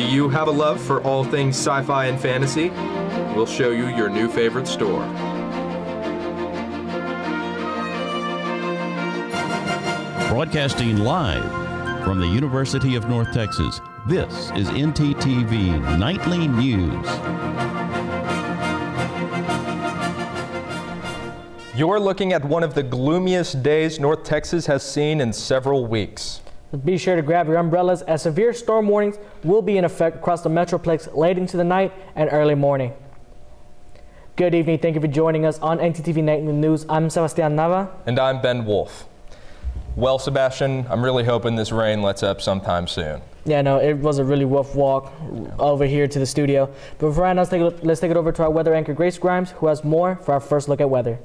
you have a love for all things sci-fi and fantasy? We'll show you your new favorite store. Broadcasting live from the University of North Texas, this is ntTV Nightly News. You're looking at one of the gloomiest days North Texas has seen in several weeks. Be sure to grab your umbrellas as severe storm warnings will be in effect across the Metroplex late into the night and early morning. Good evening. Thank you for joining us on ntTV Nightly News. I'm Sebastian Nava. And I'm Ben Wolf. Well, Sebastian, I'm really hoping this rain lets up sometime soon. Yeah, no, it was a really rough walk over here to the studio. But for right now, let's take it over to our weather anchor, Grace Grimes, who has more for our first look at weather.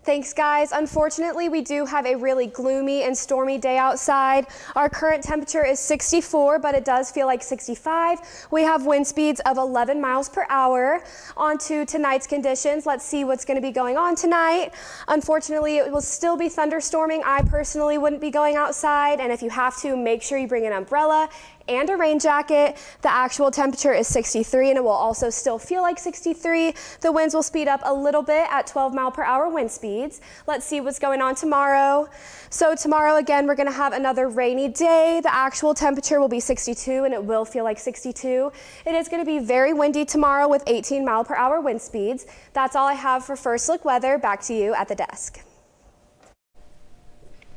Thanks, guys. Unfortunately, we do have a really gloomy and stormy day outside. Our current temperature is 64, but it does feel like 65. We have wind speeds of 11 miles per hour. On to tonight's conditions. Let's see what's going to be going on tonight. Unfortunately, it will still be thunderstorming. I personally wouldn't be going outside, and if you have to, make sure you bring an umbrella and a rain jacket. The actual temperature is 63 and it will also still feel like 63. The winds will speed up a little bit at 12 mile per hour wind speeds. Let's see what's going on tomorrow. So tomorrow again, we're going to have another rainy day. The actual temperature will be 62 and it will feel like 62. It is going to be very windy tomorrow with 18 mile per hour wind speeds. That's all I have for first look weather. Back to you at the desk.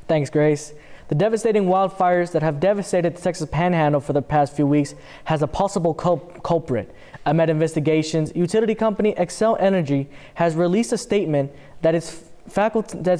Thanks, Grace. The devastating wildfires that have devastated the Texas Panhandle for the past few weeks has a possible culprit. Amid investigations, utility company Xcel Energy has released a statement that its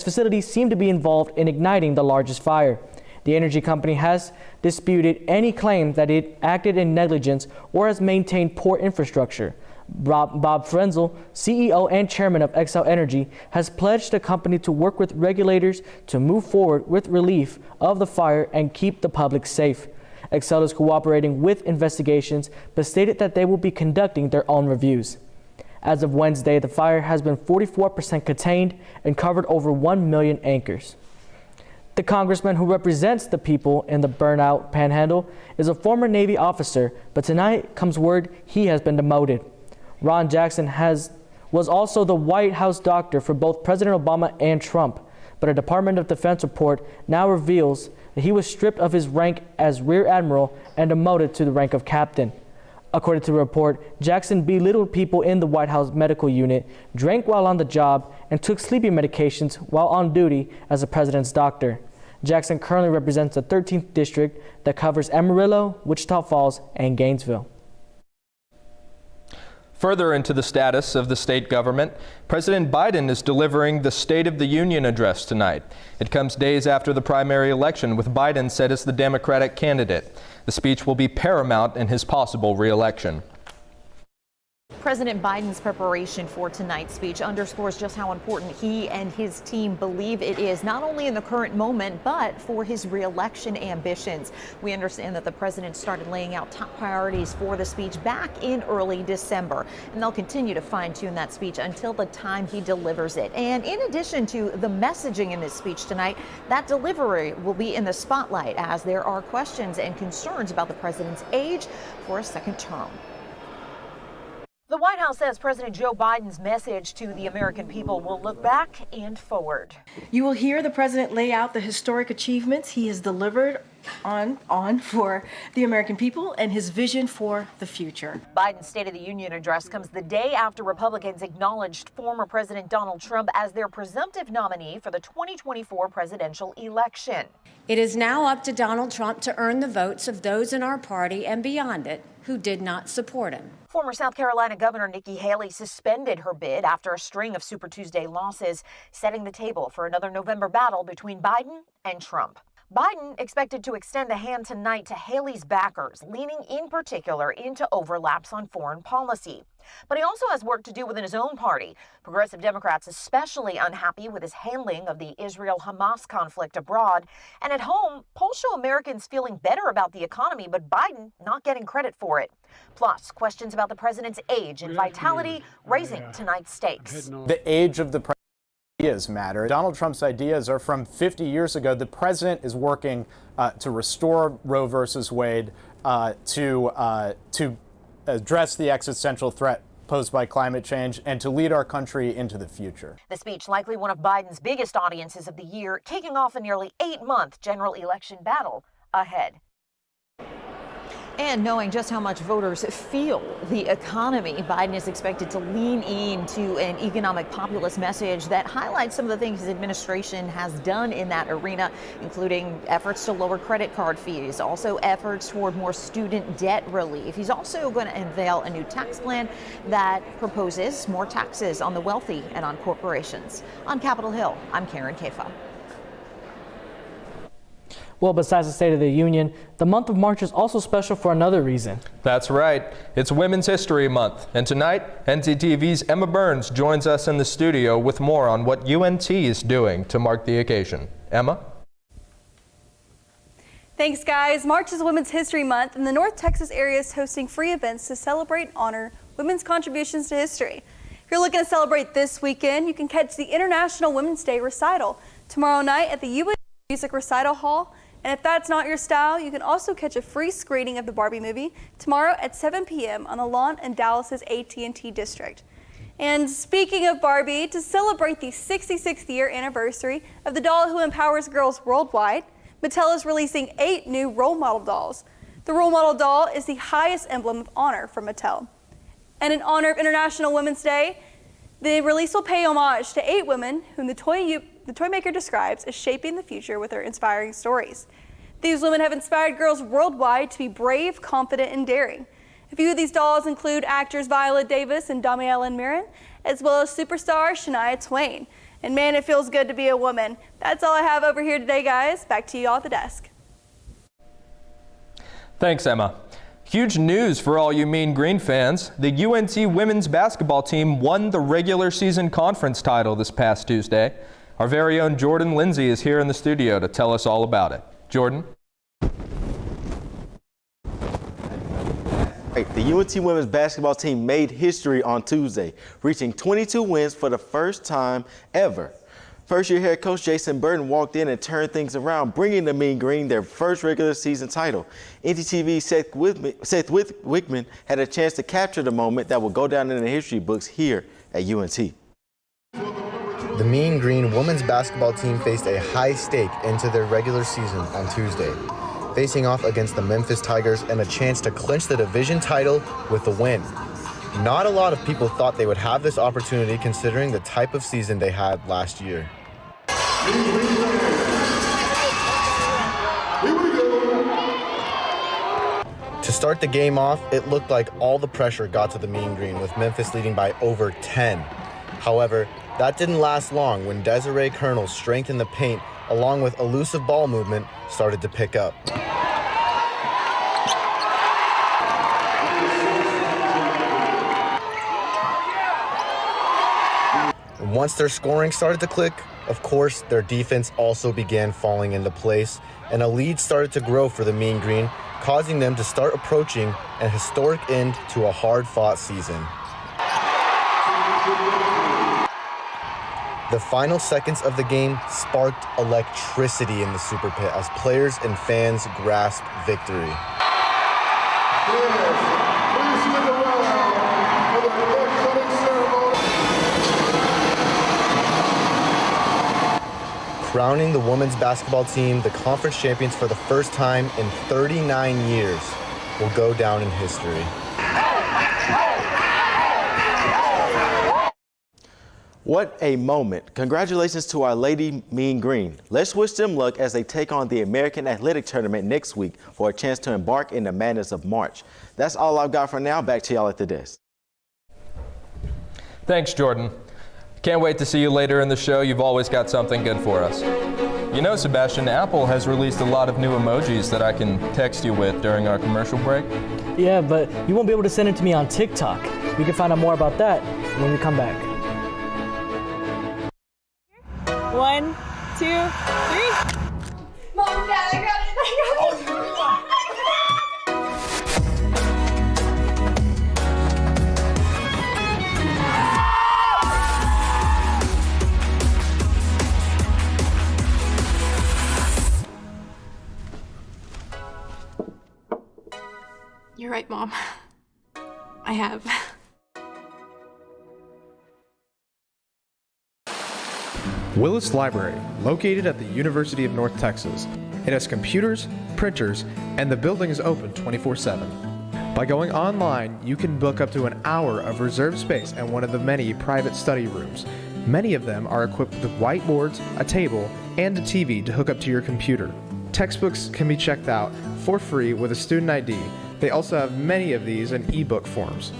facilities seem to be involved in igniting the largest fire. The energy company has disputed any claim that it acted in negligence or has maintained poor infrastructure. Bob Frenzel, CEO and chairman of Xcel Energy, has pledged the company to work with regulators to move forward with relief of the fire and keep the public safe. Xcel is cooperating with investigations, but stated that they will be conducting their own reviews. As of Wednesday, the fire has been 44% contained and covered over 1 million acres. The congressman who represents the people in the burnout Panhandle is a former Navy officer, but tonight comes word he has been demoted. Ron Jackson was also the White House doctor for both President Obama and Trump, but a Department of Defense report now reveals that he was stripped of his rank as Rear Admiral and demoted to the rank of captain. According to the report, Jackson belittled people in the White House medical unit, drank while on the job, and took sleeping medications while on duty as the president's doctor. Jackson currently represents the 13th district that covers Amarillo, Wichita Falls, and Gainesville. Further into the status of the state government, President Biden is delivering the State of the Union address tonight. It comes days after the primary election, with Biden set as the Democratic candidate. The speech will be paramount in his possible re-election. President Biden's preparation for tonight's speech underscores just how important he and his team believe it is, not only in the current moment, but for his re-election ambitions. We understand that the president started laying out top priorities for the speech back in early December, and they'll continue to fine-tune that speech until the time he delivers it. And in addition to the messaging in this speech tonight, that delivery will be in the spotlight as there are questions and concerns about the president's age for a second term. The White House says President Joe Biden's message to the American people will look back and forward. You will hear the president lay out the historic achievements he has delivered on for the American people and his vision for the future. Biden's State of the Union address comes the day after Republicans acknowledged former President Donald Trump as their presumptive nominee for the 2024 presidential election. It is now up to Donald Trump to earn the votes of those in our party and beyond it who did not support him. Former South Carolina Governor Nikki Haley suspended her bid after a string of Super Tuesday losses, setting the table for another November battle between Biden and Trump. Biden expected to extend the hand tonight to Haley's backers, leaning in particular into overlaps on foreign policy. But he also has work to do within his own party. Progressive Democrats especially unhappy with his handling of the Israel-Hamas conflict abroad. And at home, polls show Americans feeling better about the economy, but Biden not getting credit for it. Plus, questions about the president's age and vitality raising tonight's stakes. The age of the president. Ideas matter. Donald Trump's ideas are from 50 years ago. The president is working to restore Roe versus Wade, to address the existential threat posed by climate change, and to lead our country into the future. The speech likely one of Biden's biggest audiences of the year, kicking off a nearly 8-month general election battle ahead. And knowing just how much voters feel the economy, Biden is expected to lean into an economic populist message that highlights some of the things his administration has done in that arena, including efforts to lower credit card fees, also efforts toward more student debt relief. He's also going to unveil a new tax plan that proposes more taxes on the wealthy and on corporations. On Capitol Hill, I'm Karen Kafa. Well, besides the State of the Union, the month of March is also special for another reason. That's right. It's Women's History Month. And tonight, ntTV's Emma Burns joins us in the studio with more on what UNT is doing to mark the occasion. Emma? Thanks, guys. March is Women's History Month, and the North Texas area is hosting free events to celebrate and honor women's contributions to history. If you're looking to celebrate this weekend, you can catch the International Women's Day recital tomorrow night at the UNT Music Recital Hall. And if that's not your style, you can also catch a free screening of the Barbie movie tomorrow at 7 p.m. on the lawn in Dallas's AT&T district. And speaking of Barbie, to celebrate the 66th year anniversary of the doll who empowers girls worldwide, Mattel is releasing 8 new role model dolls. The role model doll is the highest emblem of honor from Mattel. And in honor of International Women's Day, the release will pay homage to 8 women whom the toy maker describes as shaping the future with their inspiring stories. These women have inspired girls worldwide to be brave, confident, and daring. A few of these dolls include actors Viola Davis and Damiela Mirren, as well as superstar Shania Twain. And man, it feels good to be a woman. That's all I have over here today, guys. Back to you all at the desk. Thanks, Emma. Huge news for all you Mean Green fans. The UNT women's basketball team won the regular season conference title this past Tuesday. Our very own Jordan Lindsay is here in the studio to tell us all about it. Jordan? The UNT women's basketball team made history on Tuesday, reaching 22 wins for the first time ever. First-year head coach Jason Burton walked in and turned things around, bringing the Mean Green their first regular season title. ntTV's Seth Wickman had a chance to capture the moment that will go down in the history books here at UNT. The Mean Green women's basketball team faced a high stake into their regular season on Tuesday, facing off against the Memphis Tigers and a chance to clinch the division title with a win. Not a lot of people thought they would have this opportunity considering the type of season they had last year. To start the game off, it looked like all the pressure got to the Mean Green, with Memphis leading by over 10. However, that didn't last long when Desiree Colonel's strength in the paint, along with elusive ball movement, started to pick up. And once their scoring started to click, of course, their defense also began falling into place, and a lead started to grow for the Mean Green, causing them to start approaching a historic end to a hard-fought season. The final seconds of the game sparked electricity in the Super Pit as players and fans grasped victory. Crowning the women's basketball team the conference champions for the first time in 39 years will go down in history. What a moment. Congratulations to our Lady Mean Green. Let's wish them luck as they take on the American Athletic Tournament next week for a chance to embark in the madness of March. That's all I've got for now. Back to y'all at the desk. Thanks, Jordan. Can't wait to see you later in the show. You've always got something good for us. You know, Sebastian, Apple has released a lot of new emojis that I can text you with during our commercial break. Yeah, but you won't be able to send it to me on TikTok. We can find out more about that when we come back. 1, 2, 3. Mom, Dad, I got it. You're right, Mom. I have. Willis Library, located at the University of North Texas. It has computers, printers, and the building is open 24/7. By going online, you can book up to an hour of reserved space and one of the many private study rooms. Many of them are equipped with whiteboards, a table, and a TV to hook up to your computer. Textbooks can be checked out for free with a student ID. They also have many of these in ebook forms.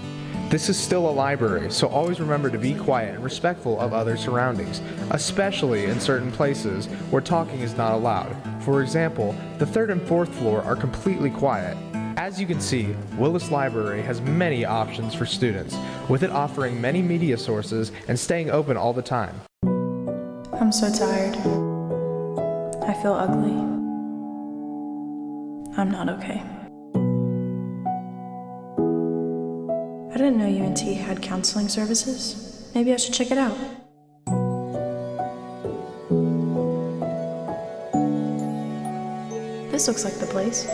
This is still a library, so always remember to be quiet and respectful of other surroundings, especially in certain places where talking is not allowed. For example, the 3rd and 4th floor are completely quiet. As you can see, Willis Library has many options for students, with it offering many media sources and staying open all the time. I'm so tired. I feel ugly. I'm not okay. I didn't know UNT had counseling services. Maybe I should check it out. This looks like the place.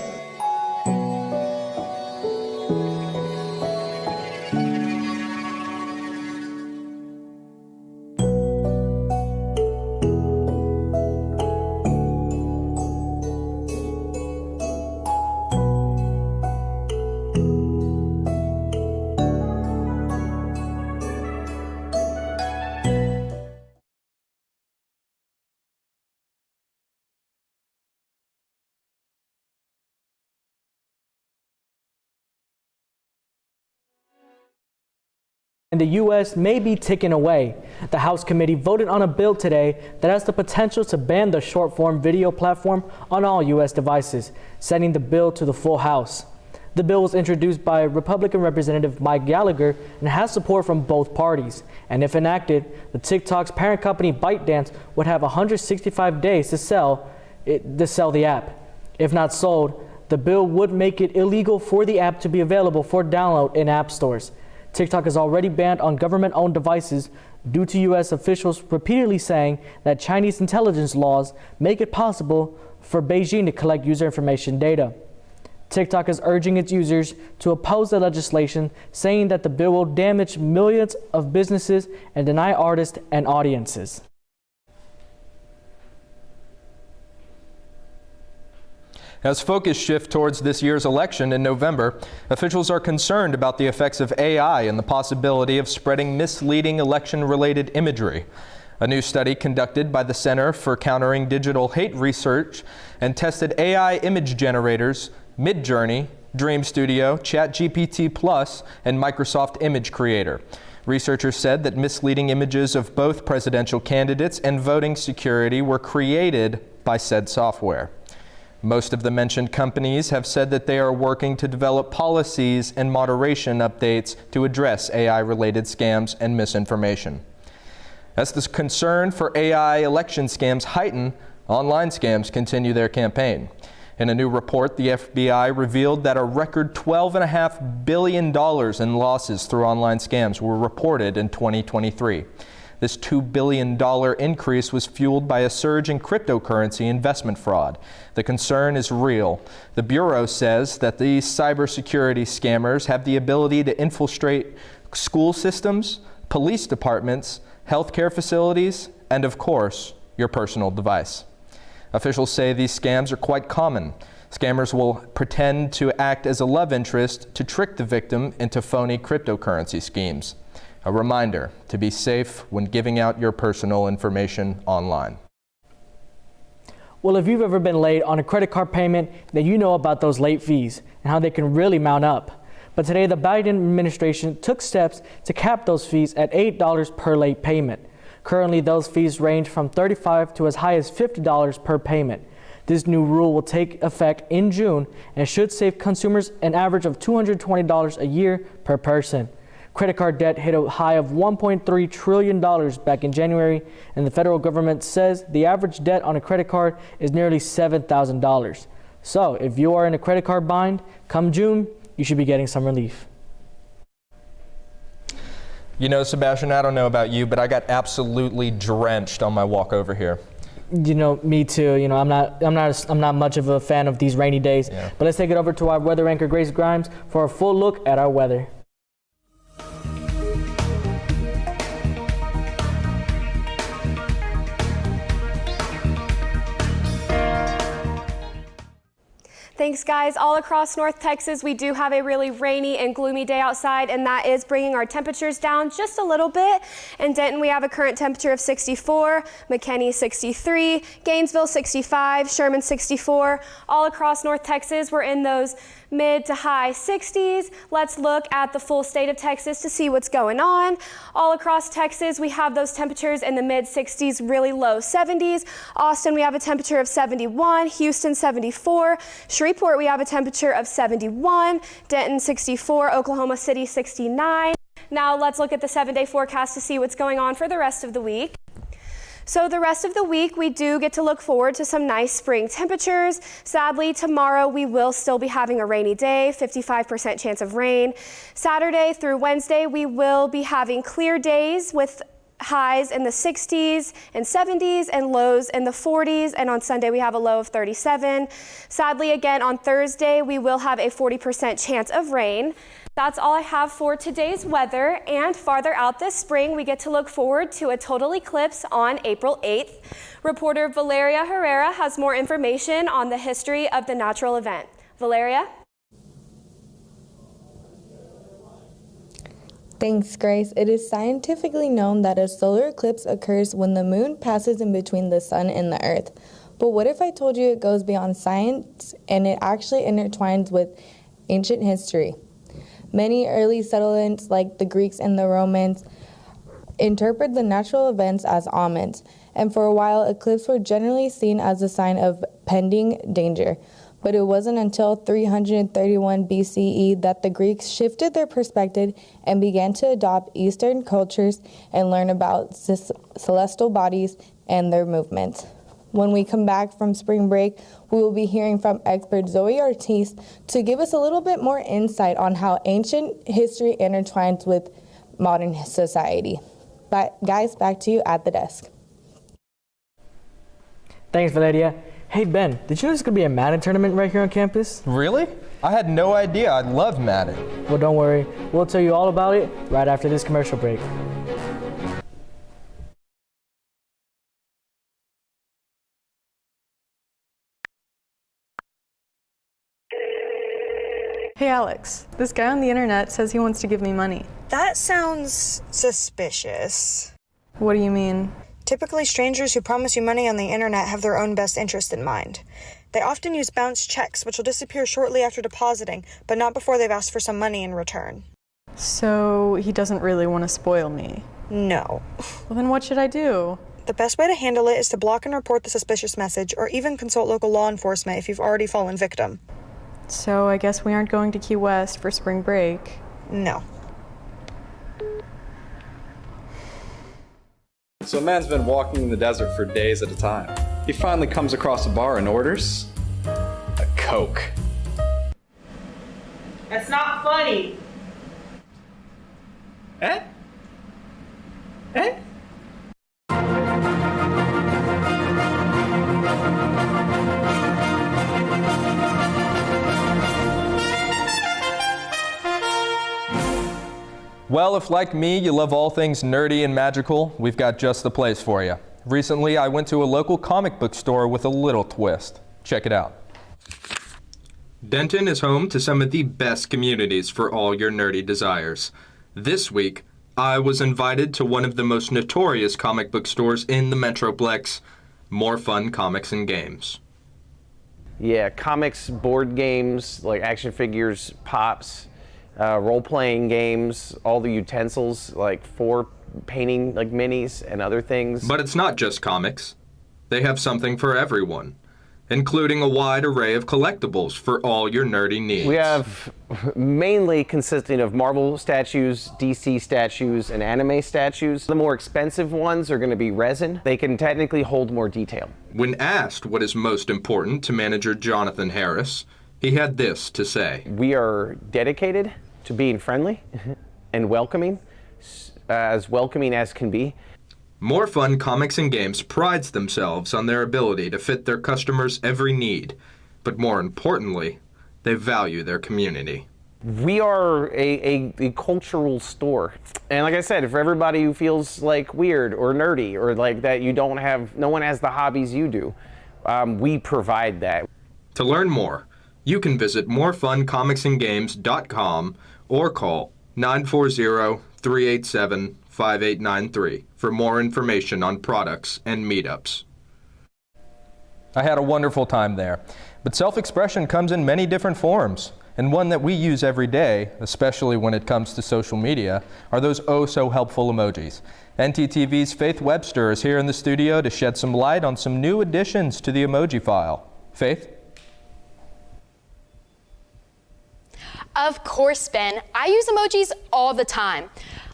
And the U.S. may be ticking away. The House committee voted on a bill today that has the potential to ban the short-form video platform on all U.S. devices, sending the bill to the full House. The bill was introduced by Republican Representative Mike Gallagher and has support from both parties. And if enacted, the TikTok's parent company ByteDance would have 165 days to sell the app. If not sold, the bill would make it illegal for the app to be available for download in app stores. TikTok is already banned on government-owned devices due to U.S. officials repeatedly saying that Chinese intelligence laws make it possible for Beijing to collect user information data. TikTok is urging its users to oppose the legislation, saying that the bill will damage millions of businesses and deny artists and audiences. As focus shifts towards this year's election in November, officials are concerned about the effects of AI and the possibility of spreading misleading election-related imagery. A new study conducted by the Center for Countering Digital Hate Research and tested AI image generators, Midjourney, Dream Studio, ChatGPT+, and Microsoft Image Creator. Researchers said that misleading images of both presidential candidates and voting security were created by said software. Most of the mentioned companies have said that they are working to develop policies and moderation updates to address AI-related scams and misinformation. As the concern for AI election scams heighten, online scams continue their campaign. In a new report, the FBI revealed that a record $12.5 billion in losses through online scams were reported in 2023. This $2 billion increase was fueled by a surge in cryptocurrency investment fraud. The concern is real. The Bureau says that these cybersecurity scammers have the ability to infiltrate school systems, police departments, healthcare facilities, and of course, your personal device. Officials say these scams are quite common. Scammers will pretend to act as a love interest to trick the victim into phony cryptocurrency schemes. A reminder to be safe when giving out your personal information online. Well, if you've ever been late on a credit card payment, then you know about those late fees and how they can really mount up. But today, the Biden administration took steps to cap those fees at $8 per late payment. Currently, those fees range from $35 to as high as $50 per payment. This new rule will take effect in June and should save consumers an average of $220 a year per person. Credit card debt hit a high of $1.3 trillion back in January, and the federal government says the average debt on a credit card is nearly $7,000. So if you are in a credit card bind, come June, you should be getting some relief. You know, Sebastian, I don't know about you, but I got absolutely drenched on my walk over here. You know, me too. You know, I'm not much of a fan of these rainy days. Yeah. But let's take it over to our weather anchor, Grace Grimes, for a full look at our weather. Thanks, guys. All across North Texas, we do have a really rainy and gloomy day outside, and that is bringing our temperatures down just a little bit. In Denton, we have a current temperature of 64, McKinney 63, Gainesville 65, Sherman 64. All across North Texas, we're in those mid to high 60s. Let's look at the full state of Texas to see what's going on. All across Texas, we have those temperatures in the mid 60s, really low 70s. Austin, we have a temperature of 71, Houston 74, Shreveport, we have a temperature of 71, Denton 64, Oklahoma City 69. Now let's look at the 7-day forecast to see what's going on for the rest of the week. So the rest of the week, we do get to look forward to some nice spring temperatures. Sadly, tomorrow we will still be having a rainy day, 55% chance of rain. Saturday through Wednesday, we will be having clear days with highs in the 60s and 70s and lows in the 40s. And on Sunday, we have a low of 37. Sadly, again, on Thursday, we will have a 40% chance of rain. That's all I have for today's weather, and farther out this spring, we get to look forward to a total eclipse on April 8th. Reporter Valeria Herrera has more information on the history of the natural event. Valeria? Thanks, Grace. It is scientifically known that a solar eclipse occurs when the moon passes in between the sun and the earth. But what if I told you it goes beyond science and it actually intertwines with ancient history? Many early settlements, like the Greeks and the Romans, interpret the natural events as omens, and for a while, eclipses were generally seen as a sign of pending danger. But it wasn't until 331 BCE that the Greeks shifted their perspective and began to adopt Eastern cultures and learn about celestial bodies and their movements. When we come back from spring break, we will be hearing from expert Zoe Ortiz to give us a little bit more insight on how ancient history intertwines with modern society. But guys, back to you at the desk. Thanks, Valeria. Hey, Ben, did you know there's going to be a Madden tournament right here on campus? Really? I had no idea. I love Madden. Well, don't worry. We'll tell you all about it right after this commercial break. Hey Alex, this guy on the internet says he wants to give me money. That sounds suspicious. What do you mean? Typically, strangers who promise you money on the internet have their own best interest in mind. They often use bounce checks, which will disappear shortly after depositing, but not before they've asked for some money in return. So he doesn't really want to spoil me? No. Well, then what should I do? The best way to handle it is to block and report the suspicious message, or even consult local law enforcement if you've already fallen victim. So I guess we aren't going to Key West for spring break. No. So a man's been walking in the desert for days at a time. He finally comes across a bar and orders a Coke. That's not funny. Eh? Eh? Well, if like me, you love all things nerdy and magical, we've got just the place for you. Recently, I went to a local comic book store with a little twist. Check it out. Denton is home to some of the best communities for all your nerdy desires. This week, I was invited to one of the most notorious comic book stores in the Metroplex, More Fun Comics and Games. Yeah, comics, board games, like action figures, pops, role-playing games, all the utensils, like for painting like minis and other things. But it's not just comics. They have something for everyone, including a wide array of collectibles for all your nerdy needs. We have mainly consisting of Marvel statues, DC statues, and anime statues. The more expensive ones are going to be resin. They can technically hold more detail. When asked what is most important to manager Jonathan Harris, he had this to say. We are dedicated to being friendly and welcoming as can be. More Fun Comics and Games prides themselves on their ability to fit their customers' every need, but more importantly, they value their community. We are a cultural store. And like I said, for everybody who feels like weird or nerdy or like that no one has the hobbies you do, we provide that. To learn more, you can visit morefuncomicsandgames.com or call 940-387-5893 for more information on products and meetups. I had a wonderful time there, but self-expression comes in many different forms. And one that we use every day, especially when it comes to social media, are those oh-so-helpful emojis. ntTV's Faith Webster is here in the studio to shed some light on some new additions to the emoji file. Faith? Of course, Ben. I use emojis all the time.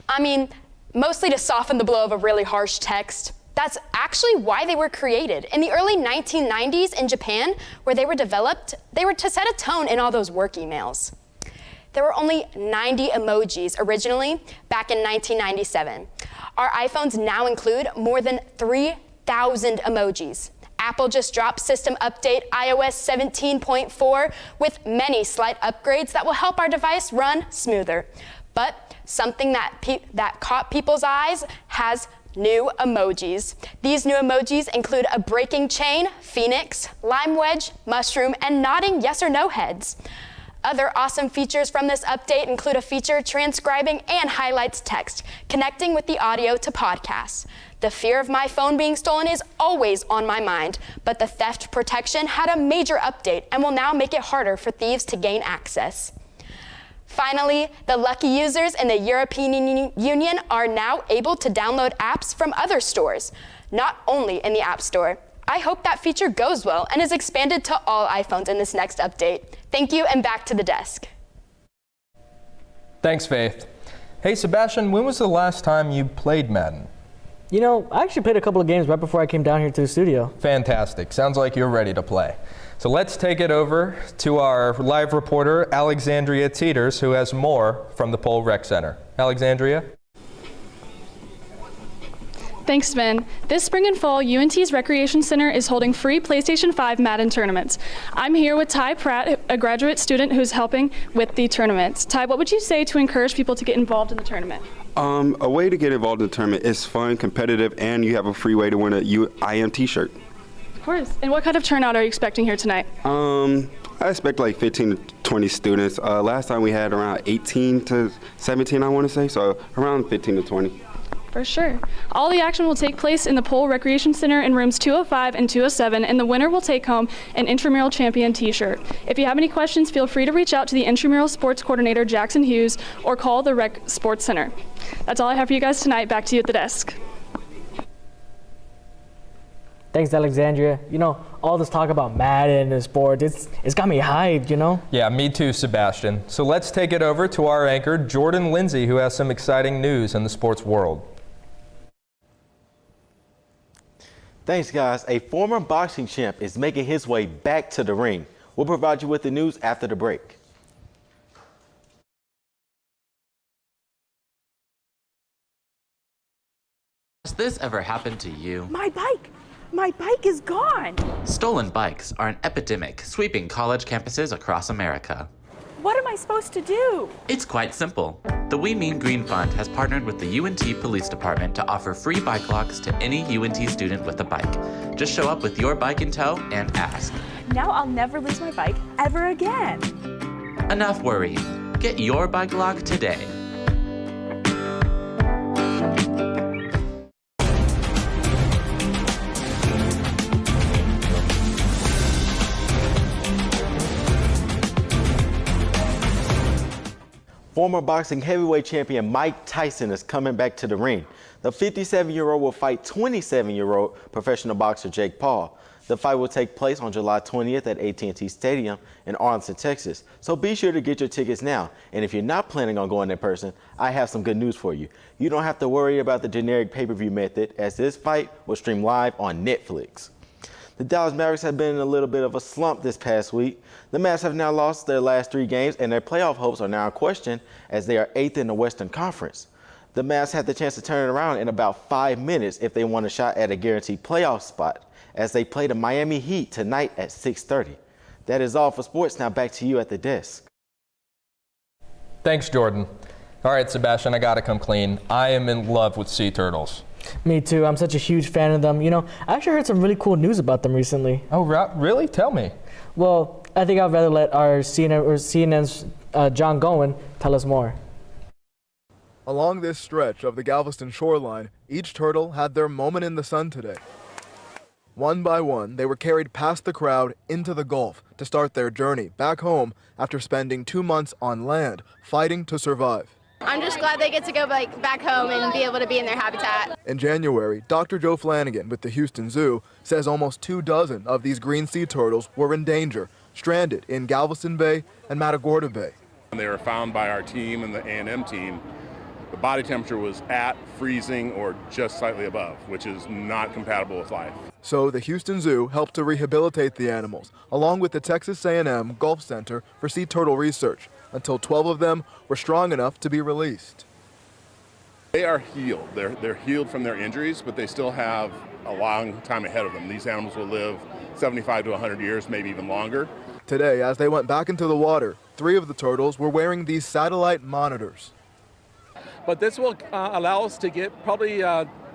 I mean, mostly to soften the blow of a really harsh text. That's actually why they were created. In the early 1990s in Japan, where they were developed, they were to set a tone in all those work emails. There were only 90 emojis originally back in 1997. Our iPhones now include more than 3,000 emojis. Apple just dropped system update iOS 17.4 with many slight upgrades that will help our device run smoother. But something that caught people's eyes has new emojis. These new emojis include a breaking chain, phoenix, lime wedge, mushroom, and nodding yes or no heads. Other awesome features from this update include a feature transcribing and highlights text, connecting with the audio to podcasts. The fear of my phone being stolen is always on my mind, but the theft protection had a major update and will now make it harder for thieves to gain access. Finally, the lucky users in the European Union are now able to download apps from other stores, not only in the App Store. I hope that feature goes well and is expanded to all iPhones in this next update. Thank you, and back to the desk. Thanks, Faith. Hey, Sebastian, when was the last time you played Madden? You know, I actually played a couple of games right before I came down here to the studio. Fantastic. Sounds like you're ready to play. So let's take it over to our live reporter, Alexandria Teeters, who has more from the Pole Rec Center. Alexandria? Thanks, Ben. This spring and fall, UNT's Recreation Center is holding free PlayStation 5 Madden tournaments. I'm here with Ty Pratt, a graduate student who's helping with the tournaments. Ty, what would you say to encourage people to get involved in the tournament? A way to get involved in the tournament is fun, competitive, and you have a free way to win a IM t-shirt. Of course. And what kind of turnout are you expecting here tonight? I expect like 15 to 20 students. Last time we had around 18 to 17, I want to say, so around 15 to 20. For sure. All the action will take place in the Pole Recreation Center in rooms 205 and 207, and the winner will take home an intramural champion t-shirt. If you have any questions, feel free to reach out to the intramural sports coordinator, Jackson Hughes, or call the Rec Sports Center. That's all I have for you guys tonight. Back to you at the desk. Thanks, Alexandria. You know, all this talk about Madden and sports, it's got me hyped, you know? Yeah, me too, Sebastian. So let's take it over to our anchor, Jordan Lindsay, who has some exciting news in the sports world. Thanks, guys. A former boxing champ is making his way back to the ring. We'll provide you with the news after the break. Has this ever happened to you? My bike! My bike is gone! Stolen bikes are an epidemic sweeping college campuses across America. What am I supposed to do? It's quite simple. The We Mean Green Fund has partnered with the UNT Police Department to offer free bike locks to any UNT student with a bike. Just show up with your bike in tow and ask. Now I'll never lose my bike ever again. Enough worrying. Get your bike lock today. Former boxing heavyweight champion Mike Tyson is coming back to the ring. The 57-year-old will fight 27-year-old professional boxer Jake Paul. The fight will take place on July 20th at AT&T Stadium in Arlington, Texas. So be sure to get your tickets now. And if you're not planning on going in person, I have some good news for you. You don't have to worry about the generic pay-per-view method, as this fight will stream live on Netflix. The Dallas Mavericks have been in a little bit of a slump this past week. The Mavs have now lost their last 3 games, and their playoff hopes are now in question as they are 8th in the Western Conference. The Mavs had the chance to turn it around in about 5 minutes if they want a shot at a guaranteed playoff spot as they play the Miami Heat tonight at 6:30. That is all for sports. Now back to you at the desk. Thanks, Jordan. All right, Sebastian, I gotta come clean. I am in love with sea turtles. Me too. I'm such a huge fan of them. You know, I actually heard some really cool news about them recently. Oh, really? Tell me. Well, I think I'd rather let our CNN's John Gowen tell us more. Along this stretch of the Galveston shoreline, each turtle had their moment in the sun today. One by one, they were carried past the crowd into the Gulf to start their journey back home after spending 2 months on land fighting to survive. I'm just glad they get to go back home and be able to be in their habitat. In January, Dr. Joe Flanagan with the Houston Zoo says almost 24 of these green sea turtles were in danger, stranded in Galveston Bay and Matagorda Bay. When they were found by our team and the A&M team, the body temperature was at freezing or just slightly above, which is not compatible with life. So the Houston Zoo helped to rehabilitate the animals, along with the Texas A&M Gulf Center for Sea Turtle Research, until 12 of them were strong enough to be released. They are healed. They're healed from their injuries, but they still have a long time ahead of them. These animals will live 75 to 100 years, maybe even longer. Today, as they went back into the water, 3 of the turtles were wearing these satellite monitors. But this will allow us to get probably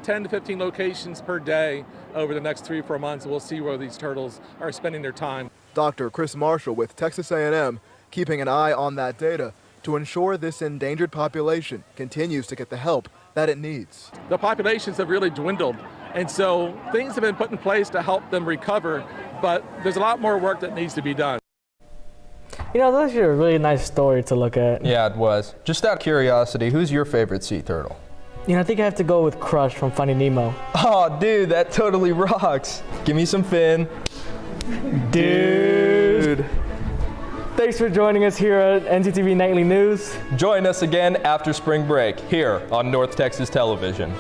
10 to 15 locations per day over the next 3 or 4 months. We'll see where these turtles are spending their time. Dr. Chris Marshall with Texas A&M keeping an eye on that data to ensure this endangered population continues to get the help that it needs. The populations have really dwindled, and so things have been put in place to help them recover, but there's a lot more work that needs to be done. You know, that's actually a really nice story to look at. Yeah, it was. Just out of curiosity, who's your favorite sea turtle? You know, I think I have to go with Crush from Finding Nemo. Oh, dude, that totally rocks. Give me some fin. Dude. Thanks for joining us here at ntTV Nightly News. Join us again after spring break here on North Texas Television.